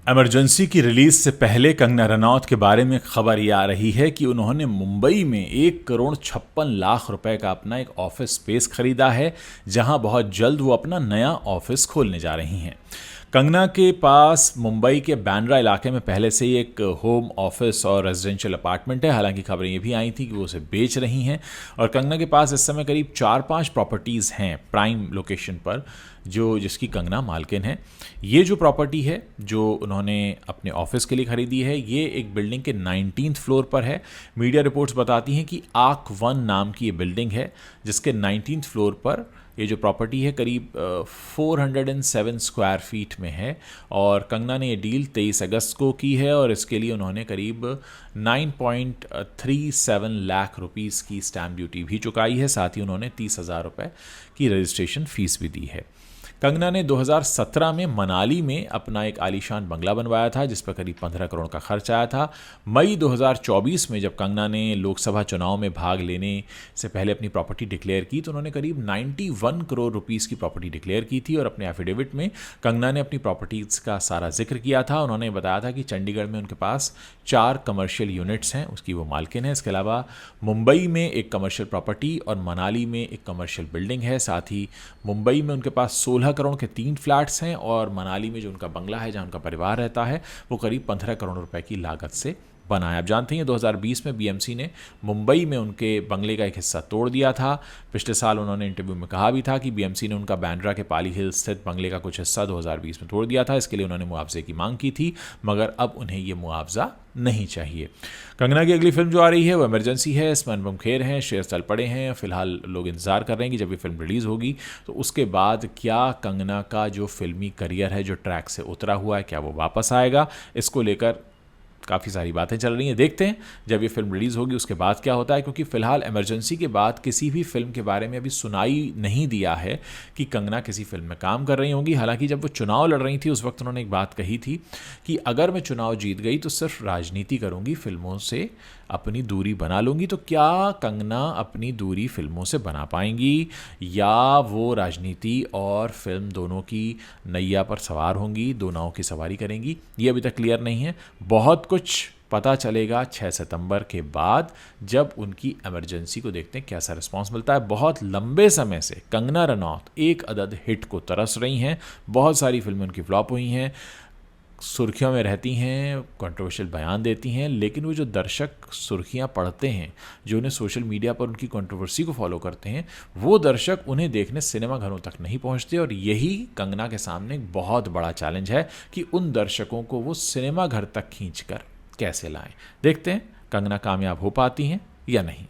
Emergency की release से पहले कंगना रनौत के बारे में खबर ये आ रही है कि उन्होंने मुंबई में 1,56,00,000 रुपए का अपना एक ऑफिस स्पेस खरीदा है, जहां बहुत जल्द वो अपना नया ऑफिस खोलने जा रही हैं। कंगना के पास मुंबई के बांद्रा इलाके में पहले से ही एक होम ऑफिस और रेजिडेंशियल अपार्टमेंट है। हालांकि खबरें ये भी आई थी कि वो उसे बेच रही हैं और कंगना के पास इस समय करीब 4-5 प्रॉपर्टीज़ हैं प्राइम लोकेशन पर, जिसकी कंगना मालकिन है। ये जो प्रॉपर्टी है जो उन्होंने अपने ऑफिस के लिए खरीदी है, ये एक बिल्डिंग के 19th फ्लोर पर है। मीडिया रिपोर्ट्स बताती हैं कि आर्क 1 नाम की ये बिल्डिंग है, जिसके 19th फ्लोर पर ये जो प्रॉपर्टी है करीब 407 स्क्वायर फीट में है। और कंगना ने ये डील 23 अगस्त को की है और इसके लिए उन्होंने करीब 9.37 लाख रुपीस की स्टैम्प ड्यूटी भी चुकाई है। साथ ही उन्होंने 30,000 रुपये की रजिस्ट्रेशन फीस भी दी है। कंगना ने 2017 में मनाली में अपना एक आलीशान बंगला बनवाया था, जिस पर करीब 15 करोड़ का खर्च आया था। मई 2024 में जब कंगना ने लोकसभा चुनाव में भाग लेने से पहले अपनी प्रॉपर्टी डिक्लेयर की, तो उन्होंने करीब 91 करोड़ रुपीस की प्रॉपर्टी डिक्लेयर की थी। और अपने एफिडेविट में कंगना ने अपनी प्रॉपर्टीज़ का सारा जिक्र किया था। उन्होंने बताया था कि चंडीगढ़ में उनके पास 4 कमर्शियल यूनिट्स हैं, उसकी वो मालकिन है। इसके अलावा मुंबई में एक कमर्शियल प्रॉपर्टी और मनाली में एक कमर्शियल बिल्डिंग है। साथ ही मुंबई में उनके पास 16 करोड़ के 3 फ्लैट्स हैं और मनाली में जो उनका बंगला है जहां उनका परिवार रहता है, वो करीब 15 करोड़ रुपए की लागत से बना है। आप जानते हैं 2020 में बीएमसी ने मुंबई में उनके बंगले का एक हिस्सा तोड़ दिया था। पिछले साल उन्होंने इंटरव्यू में कहा भी था कि बीएमसी ने उनका बांद्रा के पाली हिल स्थित बंगले का कुछ हिस्सा 2020 में तोड़ दिया था। इसके लिए उन्होंने मुआवजे की मांग की थी, मगर अब उन्हें ये मुआवजा नहीं चाहिए। कंगना की अगली फिल्म जो आ रही है वो इमरजेंसी है। इसमें अनुपम खेर हैं, शेयर चल पड़े हैं। फिलहाल लोग इंतजार कर रहे हैं कि जब ये फिल्म रिलीज़ होगी तो उसके बाद क्या कंगना का जो फिल्मी करियर है जो ट्रैक से उतरा हुआ है, क्या वो वापस आएगा। इसको लेकर काफ़ी सारी बातें चल रही हैं। देखते हैं जब ये फिल्म रिलीज़ होगी उसके बाद क्या होता है, क्योंकि फ़िलहाल इमरजेंसी के बाद किसी भी फिल्म के बारे में अभी सुनाई नहीं दिया है कि कंगना किसी फिल्म में काम कर रही होंगी। हालांकि जब वो चुनाव लड़ रही थी उस वक्त उन्होंने एक बात कही थी कि अगर मैं चुनाव जीत गई तो सिर्फ राजनीति करूंगी, फिल्मों से अपनी दूरी बना लूंगी। तो क्या कंगना अपनी दूरी फिल्मों से बना पाएंगी या वो राजनीति और फिल्म दोनों की नैया पर सवार होंगी, दो नावों की सवारी करेंगी, ये अभी तक क्लियर नहीं है। बहुत कुछ पता चलेगा 6 सितंबर के बाद, जब उनकी इमरजेंसी को देखते हैं कैसा रिस्पांस मिलता है। बहुत लंबे समय से कंगना रनौत एक अदद हिट को तरस रही हैं। बहुत सारी फिल्में उनकी फ्लॉप हुई हैं, सुर्खियों में रहती हैं, कंट्रोवर्शियल बयान देती हैं, लेकिन वो जो दर्शक सुर्खियां पढ़ते हैं, जो उन्हें सोशल मीडिया पर उनकी कंट्रोवर्सी को फॉलो करते हैं, वो दर्शक उन्हें देखने सिनेमा घरों तक नहीं पहुंचते। और यही कंगना के सामने एक बहुत बड़ा चैलेंज है कि उन दर्शकों को वो सिनेमा घर तक खींचकर कैसे लाएं। देखते हैं कंगना कामयाब हो पाती हैं या नहीं।